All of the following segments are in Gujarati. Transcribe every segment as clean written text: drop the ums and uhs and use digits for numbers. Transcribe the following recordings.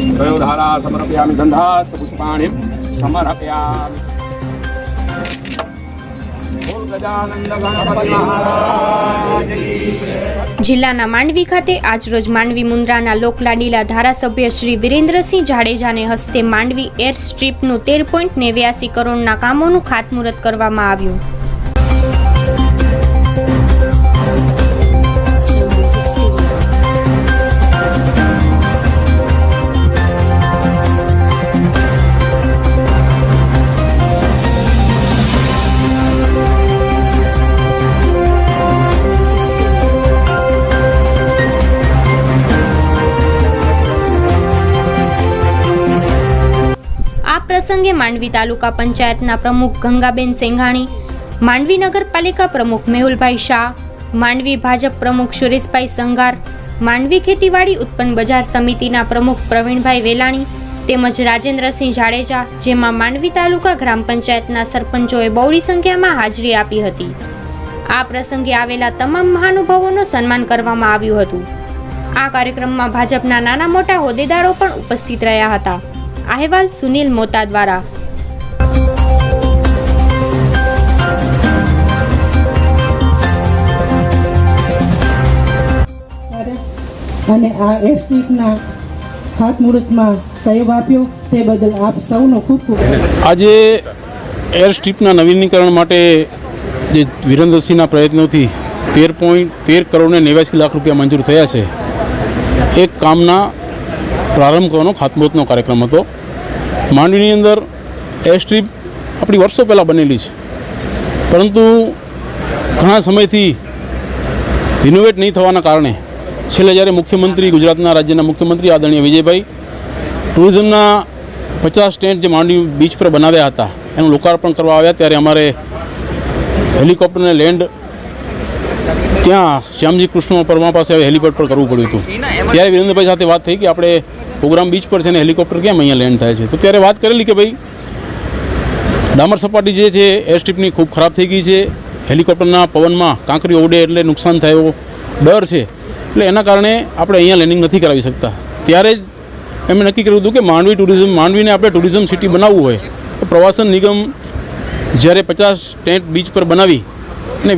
त्रयोधारा समर्पयामि गन्धास्थ पुष्पाणि समर्पयामि। જિલ્લાના માંડવી ખાતે આજરોજ માંડવી મુન્દ્રાના લોકલાડીલા ધારાસભ્ય શ્રી વિરેન્દ્રસિંહ જાડેજાને હસ્તે માંડવી એર સ્ટ્રીપનું 13.89 કરોડના કામોનું ખાતમુહૂર્ત કરવામાં આવ્યું। પ્રસંગે માંડવી તાલુકા પંચાયતના પ્રમુખ ગંગાબેન સેંઘાણી, માંડવી નગરપાલિકા પ્રમુખ મેહુલભાઈ શાહ, માંડવી ભાજપ પ્રમુખ સુરેશભાઈ સંઘાર, માંડવી ખેતીવાડી ઉત્પન્ન બજાર સમિતિના પ્રમુખ પ્રવીણભાઈ વેલાણી તેમજ રાજેન્દ્રસિંહ જાડેજા, જેમાં માંડવી તાલુકા ગ્રામ પંચાયતના સરપંચોએ બહોળી સંખ્યામાં હાજરી આપી હતી। આ પ્રસંગે આવેલા તમામ મહાનુભાવોનું સન્માન કરવામાં આવ્યું હતું। આ કાર્યક્રમમાં ભાજપના નાના મોટા હોદ્દેદારો પણ ઉપસ્થિત રહ્યા હતા। अहवाल सुनील मोता द्वारा। અને આ એસટીના ખાતમુહૂર્તમાં સહયોગ આપ્યો તે બદલ આપ સૌનો ખૂબ ખૂબ આજે એર સ્ટ્રીપના નવીનીકરણ માટે જે વિરેન્દ્રસિંહના પ્રયત્નોથી 13.13 કરોડ ને 89 લાખ રૂપિયા મંજૂર થયા છે। એક કામના પ્રારંભ કરવાનો ખાતમુહૂર્તનો કાર્યક્રમ હતો। માંડવીની અંદર એર સ્ટ્રીપ આપણી વર્ષો પહેલાં બનેલી છે, પરંતુ ઘણા સમયથી રિનોવેટ નહીં થવાના કારણે છેલ્લે જ્યારે મુખ્યમંત્રી, ગુજરાતના રાજ્યના મુખ્યમંત્રી આદરણીય વિજયભાઈ ટુરિઝમના 50 ટેન્ટ જે માંડવી બીચ પર બનાવ્યા હતા એનું લોકાર્પણ કરવા આવ્યા, ત્યારે અમારે હેલિકોપ્ટરને લેન્ડ ત્યાં શ્યામજી કૃષ્ણ પરમા પાસે હેલિપેડ પર કરવું પડ્યું હતું। ત્યારે વિરેન્દ્રભાઈ સાથે વાત થઈ કે આપણે પ્રોગ્રામ બીચ પર છે ને હેલિકોપ્ટર કેમ અહીંયા લેન્ડ થાય છે, તો ત્યારે વાત કરેલી કે ભાઈ ડામર સપાટી જે છે એર સ્ટ્રીપની ખૂબ ખરાબ થઈ ગઈ છે, હેલિકોપ્ટરના પવનમાં કાંકરીઓ ઉડે એટલે નુકસાન થાય એવો ડર છે, એટલે એના કારણે આપણે અહીંયા લેન્ડિંગ નથી કરાવી શકતા। ત્યારે જ એમણે નક્કી કર્યું હતું કે માંડવીને આપણે ટુરિઝમ સિટી બનાવવું હોય તો પ્રવાસન નિગમ જ્યારે 50 ટેન્ટ બીચ પર બનાવી અને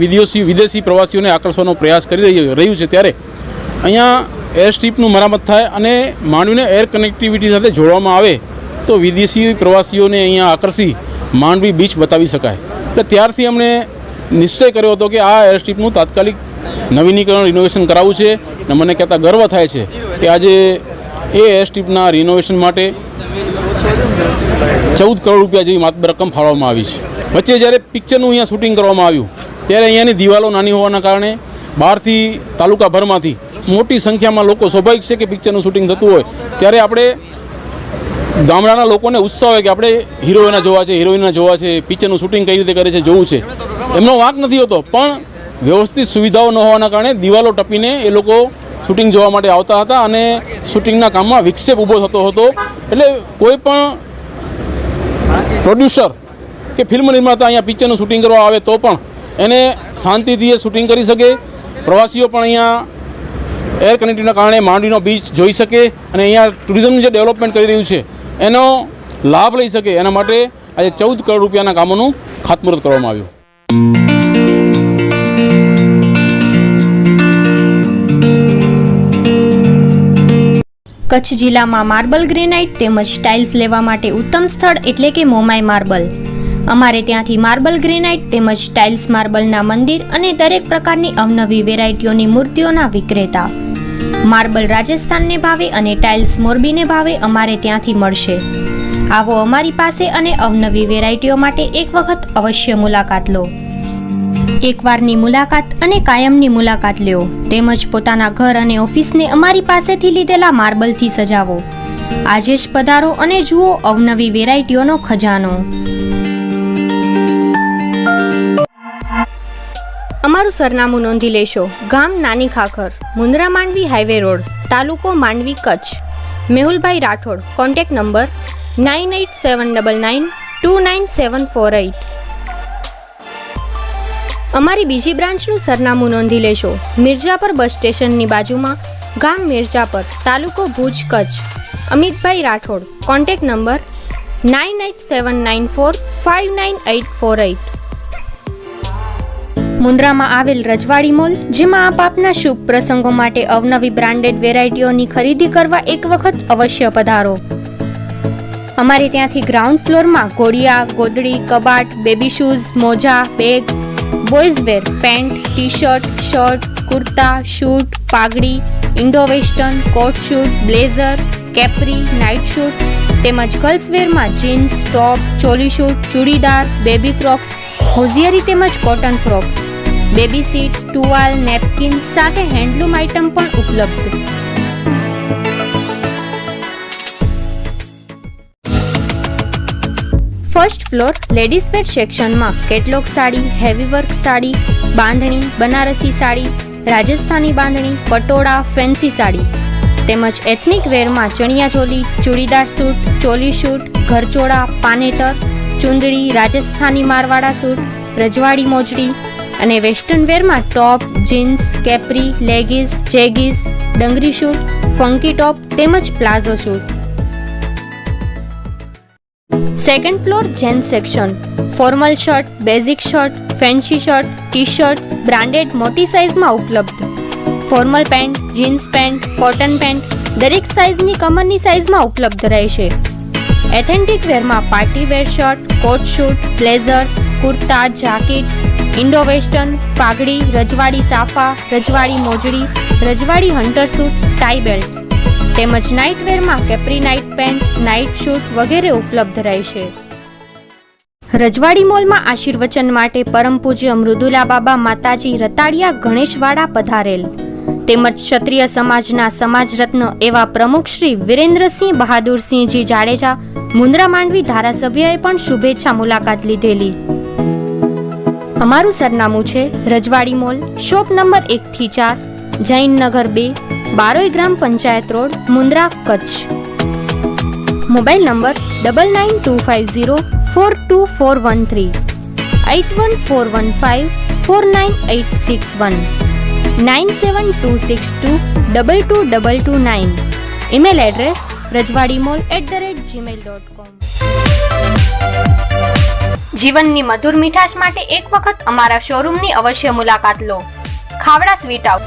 વિદેશી પ્રવાસીઓને આકર્ષવાનો પ્રયાસ કરી રહ્યું છે, ત્યારે અહીંયા એર સ્ટ્રીપનું મરામત થાય અને માંડવીને એર કનેક્ટિવિટી સાથે જોડવામાં આવે તો વિદેશી પ્રવાસીઓને અહીંયા આકર્ષી માંડવી બીચ બતાવી શકાય। એટલે ત્યારથી અમને નિશ્ચય કર્યો હતો કે આ એર સ્ટ્રીપનું તાત્કાલિક નવીનીકરણ, રિનોવેશન કરાવવું છે। અને મને કહેતા ગર્વ થાય છે કે આજે એ એર સ્ટ્રીપના રિનોવેશન માટે 14 કરોડ રૂપિયા જેવી માતબર રકમ ફાળવવામાં આવી છે। વચ્ચે જ્યારે પિક્ચરનું અહીંયા શૂટિંગ કરવામાં આવ્યું ત્યારે અહીંયાની દિવાલો નાની હોવાના કારણે બહારથી તાલુકાભરમાંથી મોટી સંખ્યામાં લોકો, સ્વાભાવિક છે કે પિક્ચરનું શૂટિંગ થતું હોય ત્યારે આપણે ગામડાના લોકોને ઉત્સાહ હોય કે આપણે હિરોઈના જોવા છે, પિક્ચરનું શૂટિંગ કઈ રીતે કરે છે જોવું છે। એમનો વાંક નથી હોતો, પણ વ્યવસ્થિત સુવિધાઓ ન હોવાના કારણે દિવાલો ટપીને એ લોકો શૂટિંગ જોવા માટે આવતા હતા અને શૂટિંગના કામમાં વિક્ષેપ ઊભો થતો હતો। એટલે કોઈ પણ પ્રોડ્યુસર કે ફિલ્મ નિર્માતા અહીંયા પિક્ચરનું શૂટિંગ કરવા આવે તો પણ એને શાંતિથી એ શૂટિંગ કરી શકે, પ્રવાસીઓ પણ અહીંયા એર કનેક્ટિવિટીના કારણે માંડવીનો બીચ જોઈ શકે અને અહીંયા ટુરિઝમનું જે ડેવલપમેન્ટ કરી રહ્યું છે એનો લાભ લઈ શકે, એના માટે આજે 14 કરોડ રૂપિયાના કામોનું ખાતમુહૂર્ત કરવામાં આવ્યું। કચ્છ જિલ્લામાં માર્બલ ગ્રેનાઇટ તેમજ ટાઇલ્સ લેવા માટે ઉત્તમ સ્થળ એટલે કે મોમાઈ માર્બલ। અમારે ત્યાંથી માર્બલ ગ્રેનાઇટ તેમજ ટાઇલ્સ માર્બલના મંદિર અને દરેક પ્રકારની અવનવી વેરાયટીઓની મૂર્તિઓના વિક્રેતા। માર્બલ રાજસ્થાનને ભાવે અને ટાઇલ્સ મોરબીને ભાવે અમારે ત્યાંથી મળશે। આવો અમારી પાસે અને અવનવી વેરાયટીઓ માટે એક વખત અવશ્ય મુલાકાત લો। એકવારની મુલાકાત અને કાયમની મુલાકાત લ્યો, તેમજ પોતાના ઘર અને ઓફિસને અમારી પાસેથી લીધેલા માર્બલથી સજાવો। આજે જ પધારો અને જુઓ અવનવી વેરાયટીઓનો ખજાનો। અમારું સરનામું નોંધી લેશો। ગામ નાની ખાખર, મુન્દ્રા માંડવી હાઈવે રોડ, તાલુકો માંડવી, કચ્છ। મેહુલભાઈ રાઠોડ, કોન્ટેક્ટ નંબર 9879929748। અમારી બીજી બ્રાન્ચનું સરનામું નોંધી લેશો। મિર્જાપર બસ સ્ટેશનની બાજુમાં, ગામ મિર્જાપર, તાલુકો ભુજ, કચ્છ। અમિતભાઈ રાઠોડ. Contact number 9879459848. મુન્દ્રામાં આવેલ રજવાડી મોલ, જેમાં આપ આપના શુભ પ્રસંગો માટે અવનવી બ્રાન્ડેડ વેરાયટીઓની ખરીદી કરવા એક વખત અવશ્ય પધારો. અમારે ત્યાંથી ગ્રાઉન્ડ ફ્લોરમાં ઘોડિયા, ગોદડી, કબાટ, બેબી શૂઝ, મોજા, bag, boys wear, pant, T shirt, shirt, kurta, suit, પાઘડી, Indo western, coat suit, blazer, capri, night suit તેમજ ગર્લ્સ વેરમાં jeans, top, choli suit, churidar, baby frocks, hosiery તેમજ કોટન ફ્રોક્સ, બેબી સીટ, ટુવાલ, નેપકિન સાથે હેન્ડલૂમ આઇટમ પણ ઉપલબ્ધ. ફર્સ્ટ ફ્લોર લેડીઝ વેર સેક્શનમાં catalogue sari, heavy work sari, bandhani, Banarasi sari, Rajasthani bandhani, patola, fancy sari તેમજ એથનિક વેરમાં ચણિયા ચોલી, ચૂડીદાર સૂટ, ચોલી સૂટ, ઘરચોળા, પાનેતર, ચુંદડી, રાજસ્થાની મારવાડા સૂટ, રજવાડી મોજડી અને વેસ્ટર્ન વેરમાં top, jeans, capri, leggings, jeggings, dungaree suit, funky top તેમજ palazzo suit. Second floor gents section. Formal shirt, basic shirt, fancy shirt, T shirts branded મોટી સાઇઝમાં ઉપલબ્ધ. Formal pant, jeans pant, cotton pant દરેક સાઇઝની કમરની સાઇઝમાં ઉપલબ્ધ રહેશે. એથેન્ટિક વેરમાં party wear shirt, coat suit, blazer, kurta, jacket, Indo western, પાઘડી, રજવાડી સાફા, રજવાડી મોજડી, Rajwadi hunter suit, tie belt તેમજ નાઇટ વેરમાં capri night pant, night suit વગેરે ઉપલબ્ધ રહેશે. રજવાડી મોલમાં આશીર્વચન માટે પરમ પૂજ્ય મૃદુલા બાબા માતાજી રતાડિયા ગણેશવાડા પધારેલ તેમજ ક્ષત્રિય સમાજના સમાજ રત્ન એવા પ્રમુખ શ્રી વિરેન્દ્રસિંહ બહાદુરસિંહજી જાડેજા મુન્દ્રા માંડવી ધારાસભ્યએ પણ શુભેચ્છા મુલાકાત લીધેલી. અમારું સરનામું છે રજવાડી મોલ, શોપ નંબર 1 થી 4, જૈનનગર 2, બારોઈ ગ્રામ panchayat road, Mundra, Kutch. Mobile number 9925042413, 8141549861, 9726222229. Email address rajwadimall@gmail.com. જીવનની મધુર મીઠાશ માટે એક વખત અમારા શોરૂમની અવશ્ય મુલાકાત લો. Khavda sweet house,